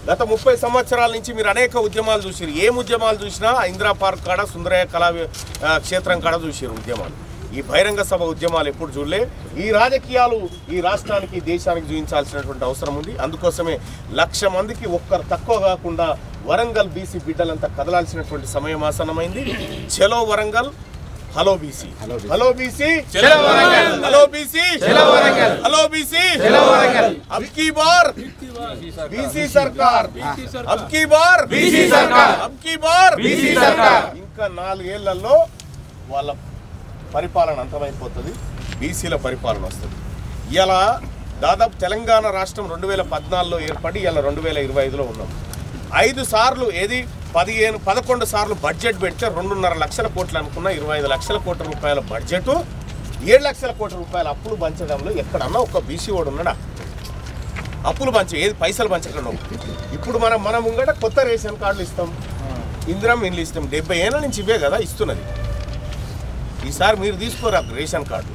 గత 30 సంవత్సరాల నుంచి మీరు అనేక ఉద్యమాలు చూసిరు. ఏం ఉద్యమాలు చూసినా ఇందిరా పార్క్ కాడ, సుందరయ్య కళా క్షేత్రం కాడ చూసిరు ఉద్యమాలు. ఈ బహిరంగ సభ ఉద్యమాలు ఎప్పుడు చూడలే. ఈ రాజకీయాలు ఈ రాష్ట్రానికి, దేశానికి చూపించాల్సినటువంటి అవసరం ఉంది. అందుకోసమే 1,00,000 మందికి ఒక్కరు తక్కువ కాకుండా వరంగల్ బీసీ బిడ్డలంతా కదలాల్సినటువంటి సమయం ఆసన్నమైంది. చలో Warangal, hello BC, hello BC, hello BC, hello BC, అబ్ కీ బార్ బీసీ సర్కార్, అబ్ కీ బార్ బీసీ సర్కార్, అబ్ కీ బార్ బీసీ సర్కార్. ఇంకా 4 ఏళ్లలో వాళ్ళ పరిపాలన అంతమైపోతుంది, బీసీల పరిపాలన వస్తుంది. ఇలా దాదాపు తెలంగాణ రాష్ట్రం 2014లో ఏర్పడి ఇలా 2025లో ఉన్నాం. 5 సార్లు 11 సార్లు బడ్జెట్ పెడితే 2.5 లక్షల కోట్లు అనుకున్న 25 లక్షల కోట్ల రూపాయల బడ్జెట్, 7 లక్షల కోట్ల రూపాయల అప్పులు పంచడంలో ఎక్కడన్నా ఒక బీసీ వాడు ఉన్నాడా? అప్పులు ఏది పైసలు పంచకుండా. ఇప్పుడు మనం ముంగట కొత్త రేషన్ కార్డులు ఇస్తాం, ఇందిరం ఇండ్లు ఇస్తాం. 70 ఏళ్ళ నుంచి ఇవే కదా ఇస్తున్నది. ఈసారి మీరు తీసుకోరాదు రేషన్ కార్డు,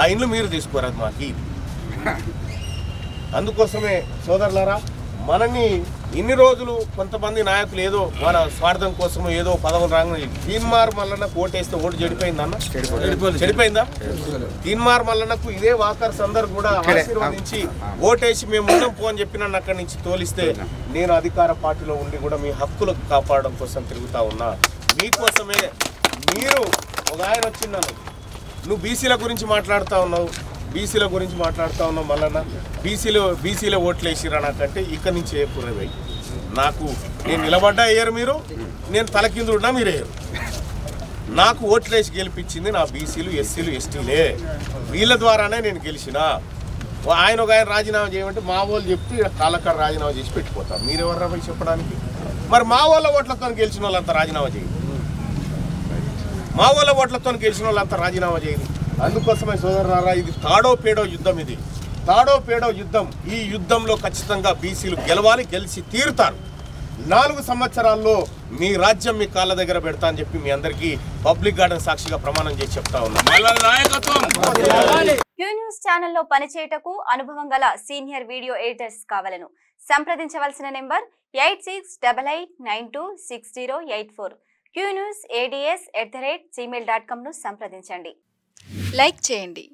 ఆ ఇండ్లు మీరు తీసుకోరాదు మాకు. అందుకోసమే సోదరులారా, మనని ఇన్ని రోజులు కొంతమంది నాయకులు ఏదో మన స్వార్థం కోసము ఏదో పదవులు రాగానే తీన్మార్ మల్లన్నకు ఓటేస్తే ఓటు చెడిపోయిందన్న, చెడిపోయిందా? తీన్మార్ మల్లన్నకు ఇదే వాకర్స్ అందరు కూడా ఆశీర్వదించి ఓటేసి మేము ఉన్నాం పో అని చెప్పి నన్ను అక్కడి నుంచి తోలిస్తే నేను అధికార పార్టీలో ఉండి కూడా మీ హక్కులకు కాపాడడం కోసం తిరుగుతా ఉన్నా. మీకోసమే. మీరు ఒక ఆయన వచ్చిందను, నువ్వు బీసీల గురించి మాట్లాడుతూ ఉన్నావు, బీసీల గురించి మాట్లాడుతూ ఉన్నావు మళ్ళా బీసీలో ఓట్లు వేసిరా నాకంటే ఇక్కడి నుంచి ఏ పుర్రవై నాకు నేను నిలబడ్డా వేయరు మీరు, నేను తలకిందున్నా మీరు వేయరు. నాకు ఓట్లు వేసి గెలిపించింది నా బీసీలు, ఎస్సీలు, ఎస్టీలే. వీళ్ళ ద్వారానే నేను గెలిచిన. ఆయన ఒక ఆయన రాజీనామా చేయమంటే మా వాళ్ళు చెప్తే కాలకాడ రాజీనామా చేసి పెట్టిపోతారు. మీరెవర్రా పోయి చెప్పడానికి? మరి మా వాళ్ళ ఓట్లతో గెలిచిన వాళ్ళంతా రాజీనామా చేయండి, మా వాళ్ళ ఓట్లతో గెలిచిన వాళ్ళంతా రాజీనామా చేయండి. అందుకోసమే సోదరులారా, ఇది తాడో పేడో యుద్ధం, ఇది తాడో పేడో యుద్ధం. ఈ యుద్ధంలో ఖచ్చితంగా బీసీలు గెలవాలి, గెలిచి తీరుతారు. 4 సంవత్సరాల్లో మీ రాజ్యం మీ కాళ్ళ దగ్గర పెడతా అని చెప్పి మీ అందరికీ పబ్లిక్ గార్డెన్ సాక్షిగా ప్రమాణం చేసి చెప్తా ఉన్నాం. క్యూ న్యూస్ ఛానల్లో పనిచేయటకు అనుభవం గల సీనియర్ వీడియో ఎడిటర్స్ కావాలను సంప్రదించవలసిన నెంబర్ 8688926084. qnewsads@gmail.com ను సంప్రదించండి. లైక్ చేయండి.